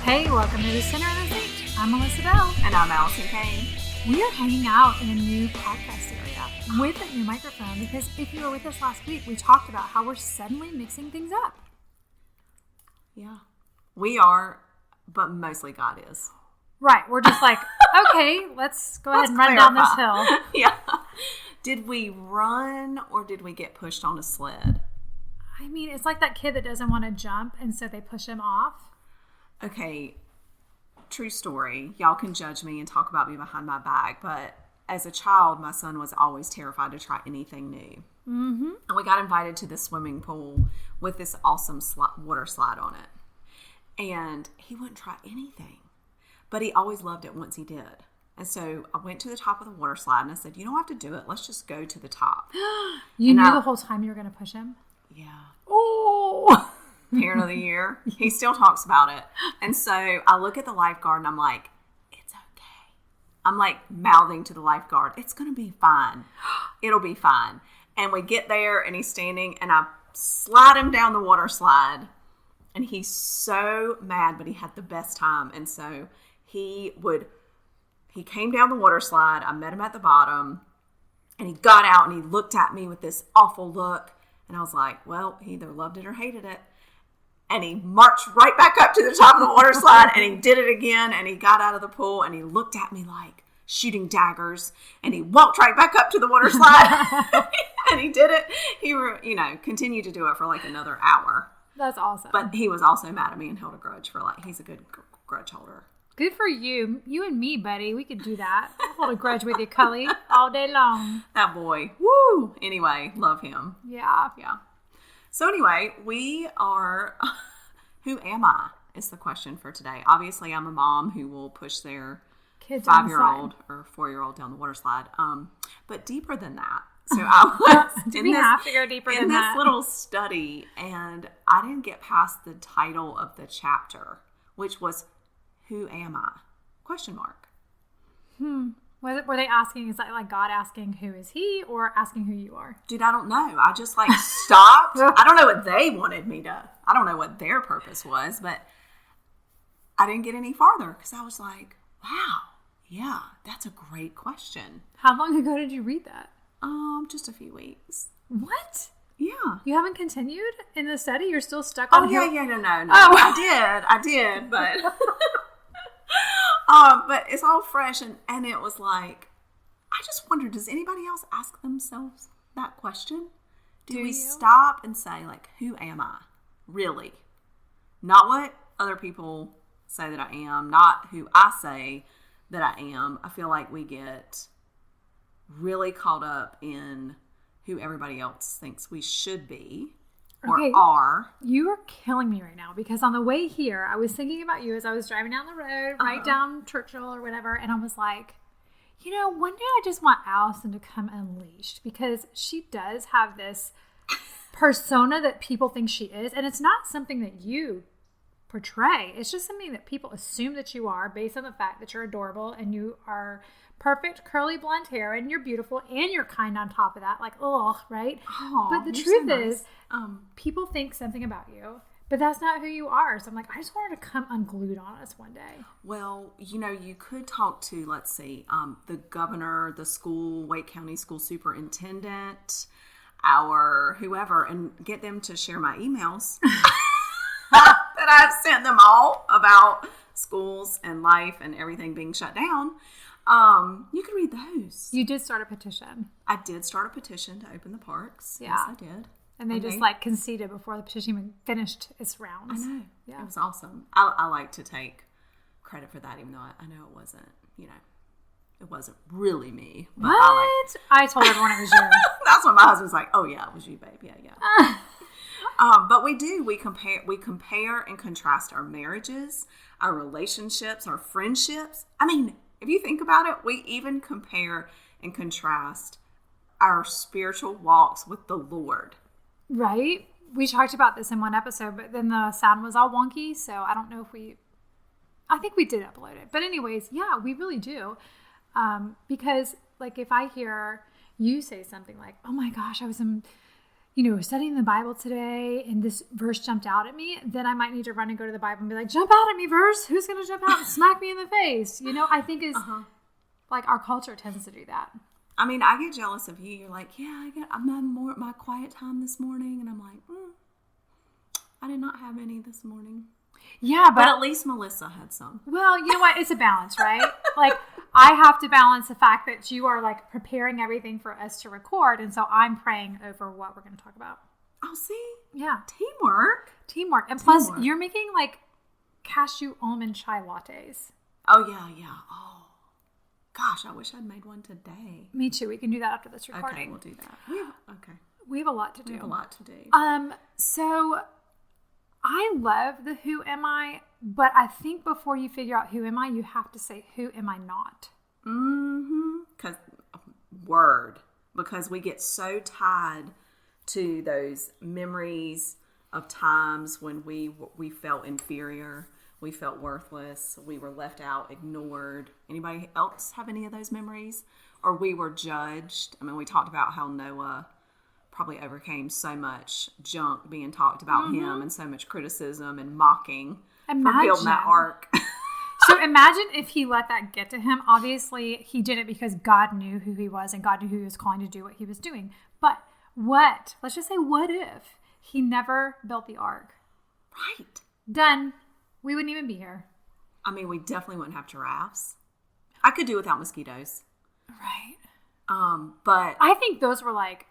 Hey, welcome to the Center of the Saint. I'm Melissa Bell. And I'm Allison Kane. We are hanging out in a new podcast area with a new microphone because if you were with us last week, we talked about how we're suddenly mixing things up. Yeah. We are, but mostly God is. Right. We're just like, okay, let's go ahead and run down this hill. Yeah. Did we run or did we get pushed on a sled? I mean, it's like that kid that doesn't want to jump, and so they push him off. Okay, true story. Y'all can judge me and talk about me behind my back, but as a child, my son was always terrified to try anything new. Mm-hmm. And we got invited to this swimming pool with this awesome water slide on it. And he wouldn't try anything, but he always loved it once he did. And so I went to the top of the water slide and I said, you don't have to do it. Let's just go to the top. You knew the whole time you were going to push him? Yeah. Oh! Parent of the year. He still talks about it. And so I look at the lifeguard and I'm like, it's okay. I'm like mouthing to the lifeguard, it's going to be fine. It'll be fine. And we get there and he's standing and I slide him down the water slide and he's so mad, but he had the best time. And so he came down the water slide. I met him at the bottom and he got out and he looked at me with this awful look. And I was like, well, he either loved it or hated it. And he marched right back up to the top of the water slide and he did it again. And he got out of the pool and he looked at me like shooting daggers. And he walked right back up to the water slide and he did it. He, continued to do it for like another hour. That's awesome. But he was also mad at me and held a grudge for he's a good grudge holder. Good for you. You and me, buddy. We could do that. I'll hold a grudge with you, Cully, all day long. That boy. Woo! Anyway, love him. Yeah. Yeah. So anyway, we are, who am I is the question for today. Obviously, I'm a mom who will push their kids 5-year-old or 4-year-old down the water slide. But deeper than that. So I was have to go deeper than that. In this little study, and I didn't get past the title of the chapter, which was, who am I? Question mark. Were they asking, is that like God asking who is he or asking who you are? Dude, I don't know. I just stopped. I don't know what they wanted me to, I don't know what their purpose was, but I didn't get any farther because I was like, wow, yeah, that's a great question. How long ago did you read that? Just a few weeks. What? Yeah. You haven't continued in the study? You're still stuck on no. Oh. I did, but but it's all fresh and it was like, I just wonder, does anybody else ask themselves that question? Do we stop and say, who am I? Really? Not what other people say that I am, not who I say that I am. I feel like we get really caught up in who everybody else thinks we should be or are. You are killing me right now because on the way here, I was thinking about you as I was driving down the road, right down Churchill or whatever, and I was like, one day I just want Allison to come unleashed because she does have this persona that people think she is, and it's not something that you portray. It's just something that people assume that you are based on the fact that you're adorable and you are perfect curly blonde hair and you're beautiful and you're kind on top of that. Right? Oh, but the truth is, people think something about you, but that's not who you are. So I'm like, I just wanted to come unglued on us one day. Well, you could talk to, let's see, the governor, the school, Wake County school superintendent, our whoever, and get them to share my emails that I've sent them all about schools and life and everything being shut down. You can read those. You did start a petition. I did start a petition to open the parks. Yeah. Yes, I did. And they just conceded before the petition even finished its rounds. I know. Yeah. It was awesome. I like to take credit for that, even though I know it wasn't, it wasn't really me. But what? I told everyone it was you. That's what my husband's like, oh yeah, it was you, babe. Yeah. But we compare and contrast our marriages, our relationships, our friendships. I mean, if you think about it, we even compare and contrast our spiritual walks with the Lord. Right? We talked about this in one episode, but then the sound was all wonky, so I don't know if I think we did upload it. But anyways, yeah, we really do. Because if I hear you say something like, oh my gosh, I was in studying the Bible today and this verse jumped out at me, then I might need to run and go to the Bible and be like, jump out at me, verse. Who's going to jump out and smack me in the face? I think is like our culture tends to do that. I mean, I get jealous of you. You're like, I'm having my quiet time this morning. And I'm like, I did not have any this morning. Yeah, but at least Melissa had some. Well, you know what? It's a balance, right? Like, I have to balance the fact that you are like preparing everything for us to record. And so I'm praying over what we're going to talk about. Oh, see? Yeah. Teamwork. And plus, you're making like cashew almond chai lattes. Oh, yeah. Oh, gosh, I wish I'd made one today. Me too. We can do that after this recording. Okay, we'll do that. We have a lot to do. So I love the who am I, but I think before you figure out who am I, you have to say who am I not. Because we get so tied to those memories of times when we felt inferior, we felt worthless, we were left out, ignored. Anybody else have any of those memories? Or we were judged. I mean, we talked about how Noah probably overcame so much junk being talked about him and so much criticism and mocking for building that ark. So imagine if he let that get to him. Obviously, he did it because God knew who he was and God knew who he was calling to do what he was doing. But let's just say, what if he never built the ark? Right. Done. We wouldn't even be here. I mean, we definitely wouldn't have giraffes. I could do without mosquitoes. Right. But I think those were like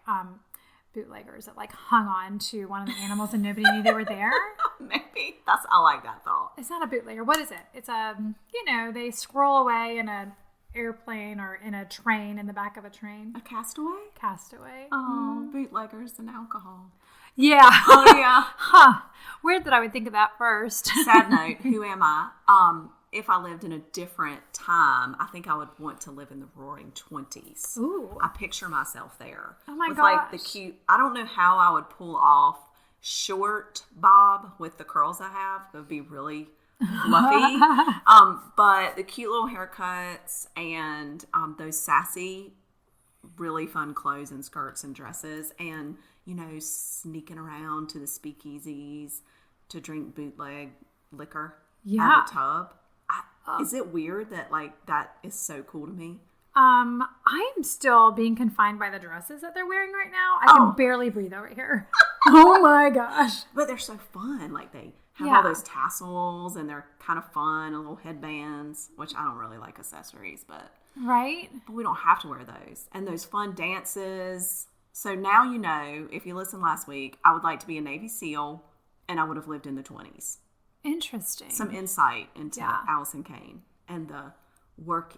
bootleggers that like hung on to one of the animals and nobody knew they were there. Maybe. I like that thought. It's not a bootlegger. What is it? It's they squirrel away in an airplane or in a train, in the back of a train. A castaway? Castaway. Oh, bootleggers and alcohol. Yeah. Oh, yeah. Huh. Weird that I would think of that first. Sad note. Who am I? If I lived in a different time, I think I would want to live in the roaring 20s. Ooh. I picture myself there. Oh my gosh. With like the cute, I don't know how I would pull off short bob with the curls I have. It would be really fluffy. But the cute little haircuts and those sassy, really fun clothes and skirts and dresses and, sneaking around to the speakeasies to drink bootleg liquor out of a tub. Is it weird that that is so cool to me? I'm still being confined by the dresses that they're wearing right now. I can barely breathe over here. Oh my gosh. But they're so fun. Like they have all those tassels and they're kind of fun and little headbands, which I don't really like accessories, but right. But we don't have to wear those. And those fun dances. So now if you listened last week, I would like to be a Navy SEAL and I would have lived in the 20s. Interesting. Some insight into Allison Kane and the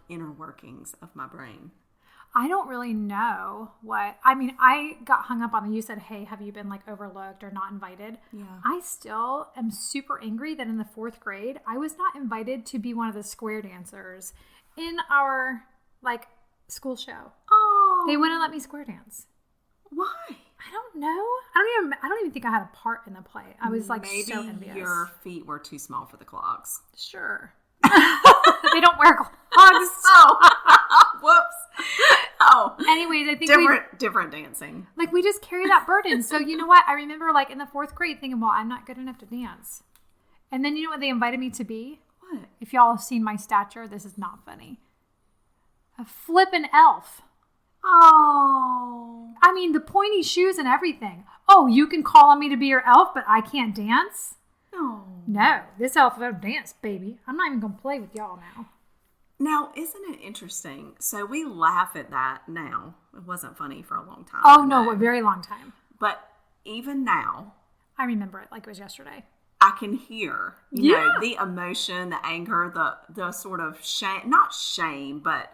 inner workings of my brain. I don't really know I got hung up on you said, hey, have you been overlooked or not invited? Yeah. I still am super angry that in the 4th grade, I was not invited to be one of the square dancers in our school show. Oh. They wouldn't let me square dance. Why? I don't know. I don't even think I had a part in the play. I was maybe so envious. Your feet were too small for the clogs. Sure. They don't wear clogs. Oh. Whoops. Oh. Anyways, I think different dancing. We just carry that burden. So you know what? I remember in the 4th grade thinking, well, I'm not good enough to dance. And then you know what they invited me to be? What? If y'all have seen my stature, this is not funny. A flippin' elf. Oh. I mean, the pointy shoes and everything. Oh, you can call on me to be your elf, but I can't dance? No, this elf will dance, baby. I'm not even going to play with y'all now. Now, isn't it interesting? So we laugh at that now. It wasn't funny for a long time. Oh, no, a very long time. But even now. I remember it like it was yesterday. I can hear, the emotion, the anger, the sort of shame, not shame, but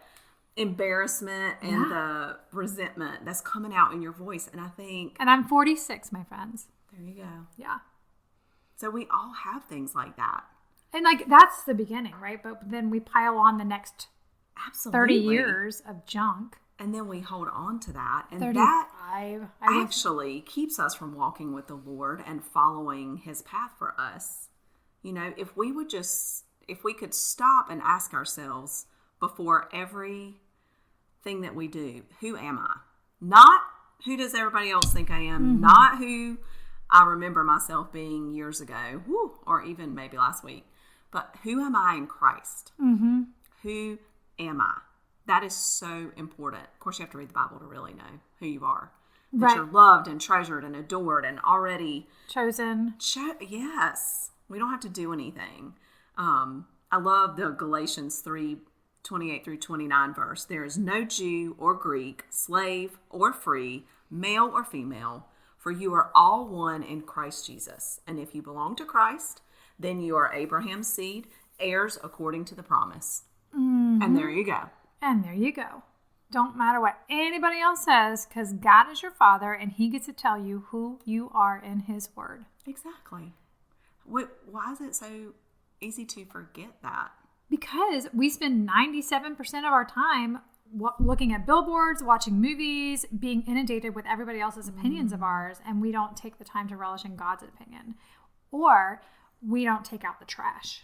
embarrassment and the resentment that's coming out in your voice. And I think... And I'm 46, my friends. There you go. Yeah. So we all have things like that. And that's the beginning, right? But then we pile on the next 30 years of junk. And then we hold on to that. And 35. that actually keeps us from walking with the Lord and following his path for us. If we could stop and ask ourselves before everything that we do, who am I? Not who does everybody else think I am? Not who I remember myself being years ago, or even maybe last week, but who am I in Christ? Who am I? That is so important. Of course, you have to read the Bible to really know who you are. That you're loved and treasured and adored and already chosen. Yes. We don't have to do anything. I love the Galatians 3:28 through 29 verse. There is no Jew or Greek, slave or free, male or female, for you are all one in Christ Jesus. And if you belong to Christ, then you are Abraham's seed, heirs according to the promise. And there you go. And there you go. Don't matter what anybody else says, because God is your Father, and He gets to tell you who you are in His Word. Exactly. Why is it so easy to forget that? Because we spend 97% of our time looking at billboards, watching movies, being inundated with everybody else's opinions of ours, and we don't take the time to relish in God's opinion. Or we don't take out the trash.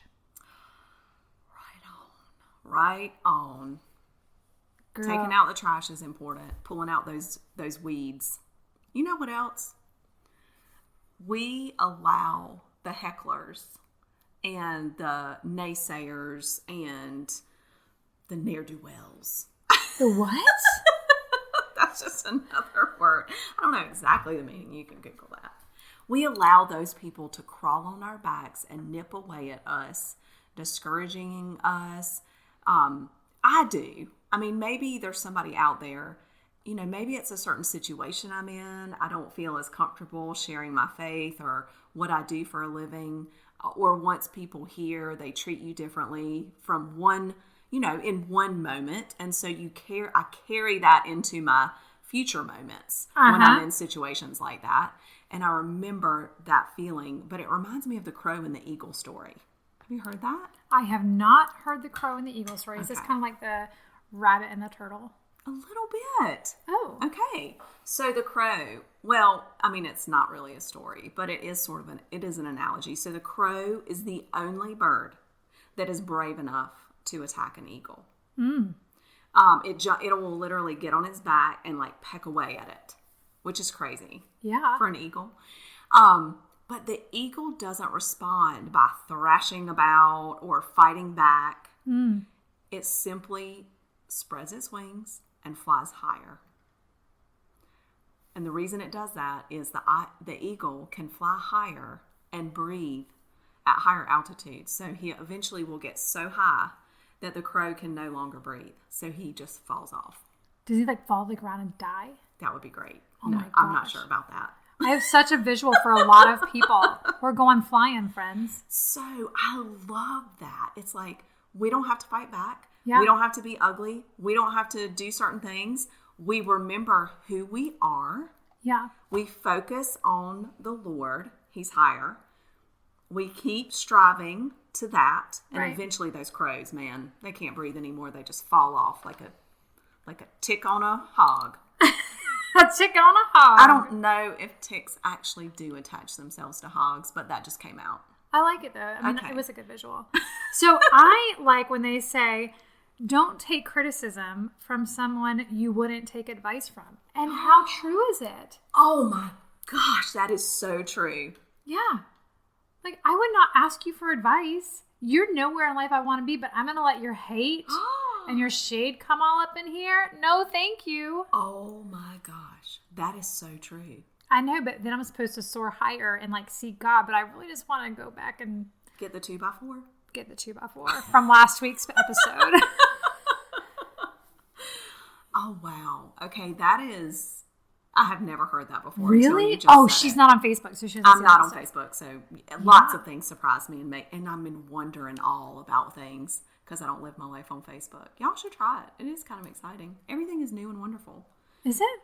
Right on. Girl. Taking out the trash is important. Pulling out those weeds. You know what else? We allow the hecklers and the naysayers and the ne'er-do-wells. The what? That's just another word. I don't know exactly the meaning. You can Google that. We allow those people to crawl on our backs and nip away at us, discouraging us. I do. I mean, maybe there's somebody out there, maybe it's a certain situation I'm in. I don't feel as comfortable sharing my faith or what I do for a living. Or once people hear, they treat you differently from one, in one moment. And so I carry that into my future moments when I'm in situations like that. And I remember that feeling, but it reminds me of the crow and the eagle story. Have you heard that? I have not heard the crow and the eagle story. Is this kind of like the rabbit and the turtle? A little bit. Oh. Okay. So the crow, well, I mean, it's not really a story, but it is it is an analogy. So the crow is the only bird that is brave enough to attack an eagle. It will literally get on its back and like peck away at it, which is crazy. Yeah. For an eagle. But the eagle doesn't respond by thrashing about or fighting back. It simply spreads its wings and flies higher. And the reason it does that is the eagle can fly higher and breathe at higher altitudes. So he eventually will get so high that the crow can no longer breathe. So he just falls off. Does he fall to the ground and die? That would be great. Oh my gosh. I'm not sure about that. I have such a visual for a lot of people. We're going flying, friends. So I love that. It's like we don't have to fight back. Yeah. We don't have to be ugly. We don't have to do certain things. We remember who we are. Yeah. We focus on the Lord. He's higher. We keep striving to that. And eventually those crows, man, they can't breathe anymore. They just fall off like a tick on a hog. A tick on a hog. I don't know if ticks actually do attach themselves to hogs, but that just came out. I like it though. I mean, It was a good visual. So I like when they say, don't take criticism from someone you wouldn't take advice from. And how true is it? Oh my gosh, that is so true. Yeah. Like, I would not ask you for advice. You're nowhere in life I want to be, but I'm going to let your hate and your shade come all up in here? No, thank you. Oh my gosh, that is so true. I know, but then I'm supposed to soar higher and seek God, but I really just want to go back and get the 2x4. Get the 2x4 from last week's episode. Oh wow. Okay, that is. I have never heard that before. Really? Oh, she's not on Facebook, so she doesn't. I'm not on Facebook, so lots of things surprise me and I'm in wonder and awe about things because I don't live my life on Facebook. Y'all should try it. It is kind of exciting. Everything is new and wonderful. Is it?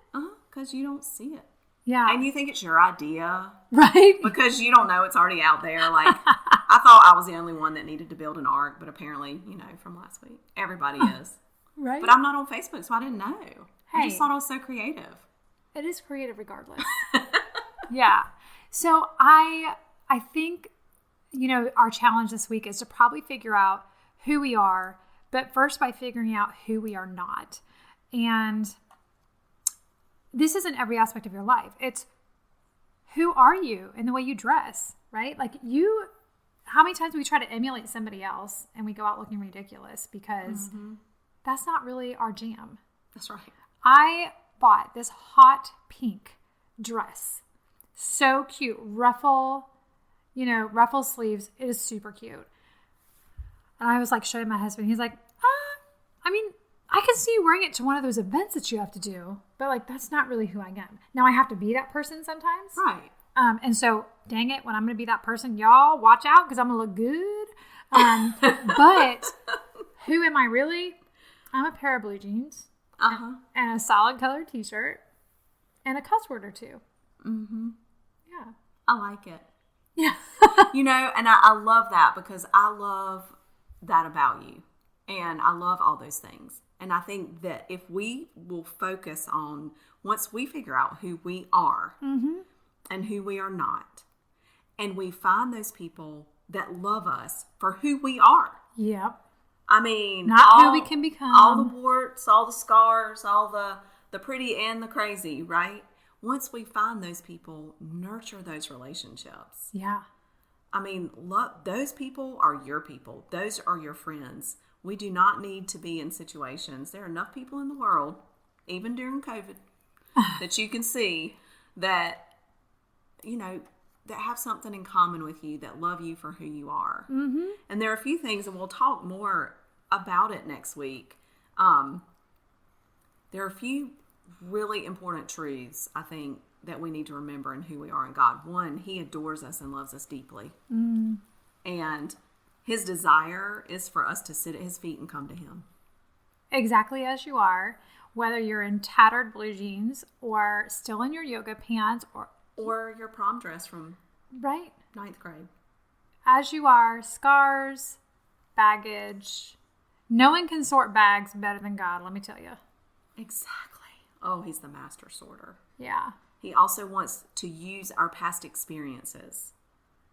Because you don't see it. Yeah. And you think it's your idea. Right. Because you don't know it's already out there. Like, I thought I was the only one that needed to build an ark, but apparently, from last week, everybody is. Right. But I'm not on Facebook, so I didn't know. I just thought I was so creative. It is creative regardless. Yeah. So I think, our challenge this week is to probably figure out who we are, but first by figuring out who we are not. And this isn't every aspect of your life. It's who are you and the way you dress, right? Like how many times do we try to emulate somebody else and we go out looking ridiculous because that's not really our jam. That's right. I bought this hot pink dress. So cute. Ruffle sleeves. It is super cute. And I was like showing my husband. He's like, I mean, I can see you wearing it to one of those events that you have to do, but like, that's not really who I am. Now I have to be that person sometimes. Right. And so dang it, when I'm going to be that person, y'all watch out because I'm going to look good. But who am I really? I'm a pair of blue jeans and a solid colored t-shirt and a cuss word or two. Mm-hmm. Yeah. I like it. Yeah. And I love that because I love that about you. And I love all those things. And I think that if we will focus on, once we figure out who we are and who we are not, and we find those people that love us for who we are. Yep. I mean, not who we can become. All the warts, all the scars, all the pretty and the crazy, right? Once we find those people, nurture those relationships. Yeah. I mean, look, those people are your people. Those are your friends. We do not need to be in situations. There are enough people in the world, even during COVID, that you can see that, that have something in common with you, that love you for who you are. Mm-hmm. And there are a few things, and we'll talk more about it next week. There are a few really important truths, I think, that we need to remember in who we are in God. One, He adores us and loves us deeply. Mm. And His desire is for us to sit at His feet and come to Him. Exactly as you are, whether you're in tattered blue jeans or still in your yoga pants or your prom dress from right 9th grade. As you are, scars, baggage. No one can sort bags better than God, let me tell you. Exactly. Oh, He's the master sorter. Yeah. He also wants to use our past experiences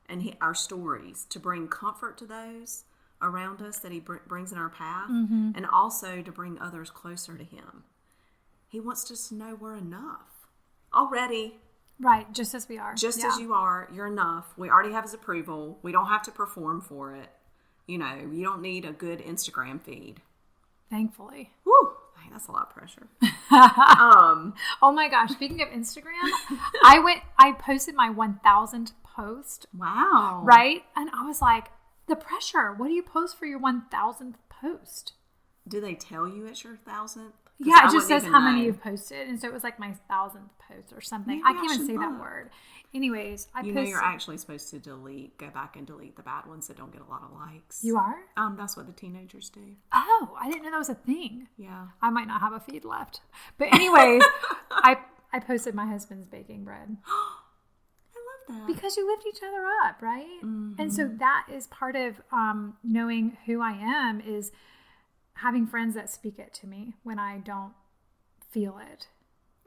and our stories to bring comfort to those around us that He brings in our path, and also to bring others closer to Him. He wants us to know we're enough already. Right, just as we are. Just as you are, you're enough. We already have His approval. We don't have to perform for it. You don't need a good Instagram feed. Thankfully. Woo! That's a lot of pressure. Oh my gosh. Speaking of Instagram, I posted my 1,000th post. Wow. Right? And I was like, the pressure. What do you post for your 1,000th post? Do they tell you it's your 1,000th? Yeah, it just says how many you've posted. And so it was like my 1,000th post or something. Maybe I can't even say that word. Anyways, I posted. You're actually supposed to go back and delete the bad ones that don't get a lot of likes. You are? That's what the teenagers do. Oh, I didn't know that was a thing. Yeah. I might not have a feed left. But anyways, I posted my husband's baking bread. I love that. Because you lift each other up, right? Mm-hmm. And so that is part of knowing who I am, is having friends that speak it to me when I don't feel it.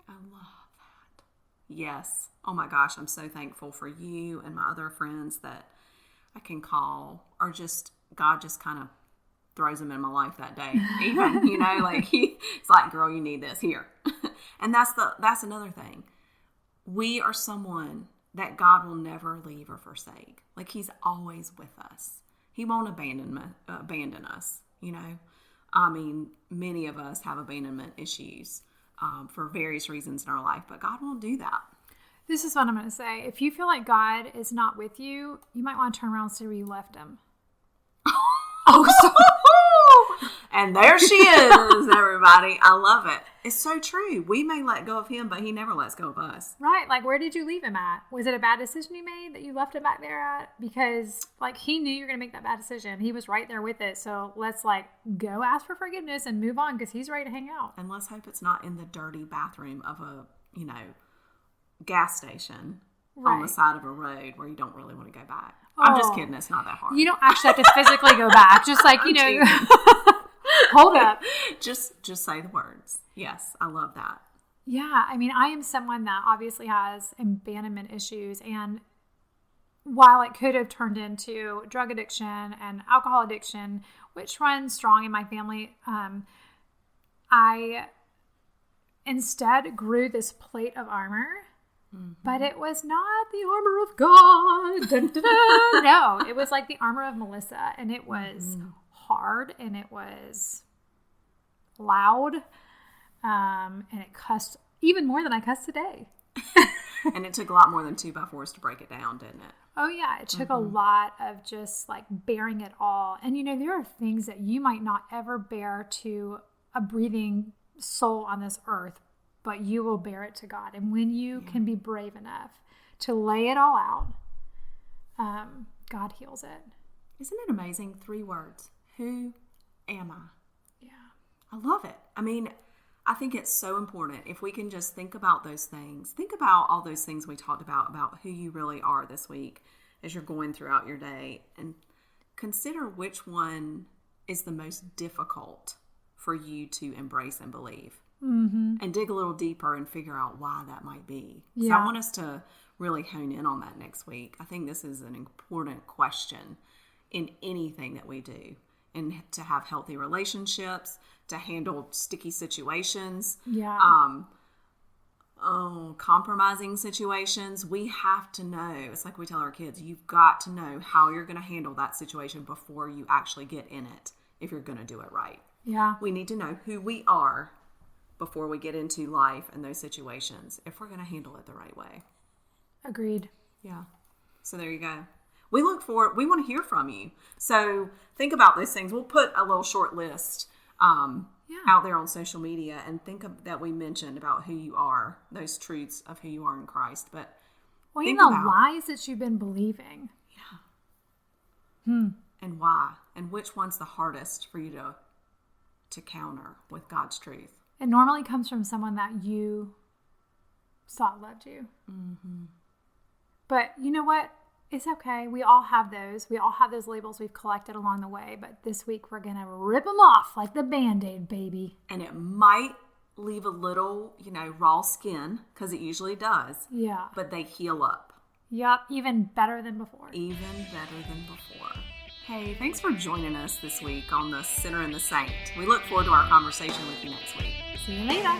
I love that. Yes. Oh my gosh, I'm so thankful for you and my other friends that I can call, or just God just kind of throws them in my life that day. Even, it's like, girl, you need this here. And that's another thing. We are someone that God will never leave or forsake. Like, He's always with us. He won't abandon us, I mean, many of us have abandonment issues for various reasons in our life, but God won't do that. This is what I'm going to say. If you feel like God is not with you, you might want to turn around and see where you left Him. And there she is, everybody. I love it. It's so true. We may let go of Him, but He never lets go of us. Right. Like, where did you leave Him at? Was it a bad decision you made that you left Him back there at? Because, He knew you were going to make that bad decision. He was right there with it. So let's, go ask for forgiveness and move on, because He's ready to hang out. And let's hope it's not in the dirty bathroom of a, gas station on the side of a road where you don't really want to go back. I'm just kidding. It's not that hard. You don't actually have to physically go back. Just hold up. Just say the words. Yes, I love that. Yeah, I mean, I am someone that obviously has abandonment issues, and while it could have turned into drug addiction and alcohol addiction, which runs strong in my family, I instead grew this plate of armor, but it was not the armor of God. Dun, dun, dun. No, it was like the armor of Melissa, and it was hard, and it was loud, and it cussed even more than I cuss today. And it took a lot more than 2x4s to break it down, didn't it? Oh, yeah. It took a lot of just like bearing it all. And, there are things that you might not ever bear to a breathing soul on this earth, but you will bear it to God. And when you can be brave enough to lay it all out, God heals it. Isn't it amazing? 3 words. Who am I? Yeah. I love it. I mean, I think it's so important if we can just think about those things. Think about all those things we talked about who you really are this week as you're going throughout your day, and consider which one is the most difficult for you to embrace and believe. And dig a little deeper and figure out why that might be. So I want us to really hone in on that next week. I think this is an important question in anything that we do, and to have healthy relationships, to handle sticky situations, compromising situations. We have to know, it's like we tell our kids, you've got to know how you're going to handle that situation before you actually get in it, if you're going to do it right. Yeah. We need to know who we are before we get into life and those situations, if we're going to handle it the right way. Agreed. Yeah. So there you go. We want to hear from you. So think about those things. We'll put a little short list out there on social media, and think of that we mentioned about who you are, those truths of who you are in Christ. But even the lies that you've been believing. Yeah. And why? And which one's the hardest for you to counter with God's truth? It normally comes from someone that you thought loved you. But you know what? It's okay. We all have those. We all have those labels we've collected along the way. But this week we're going to rip them off like the Band-Aid, baby. And it might leave a little, raw skin, because it usually does. Yeah. But they heal up. Yep. Even better than before. Hey, thanks for joining us this week on The Sinner and the Saint. We look forward to our conversation with you next week. See you later.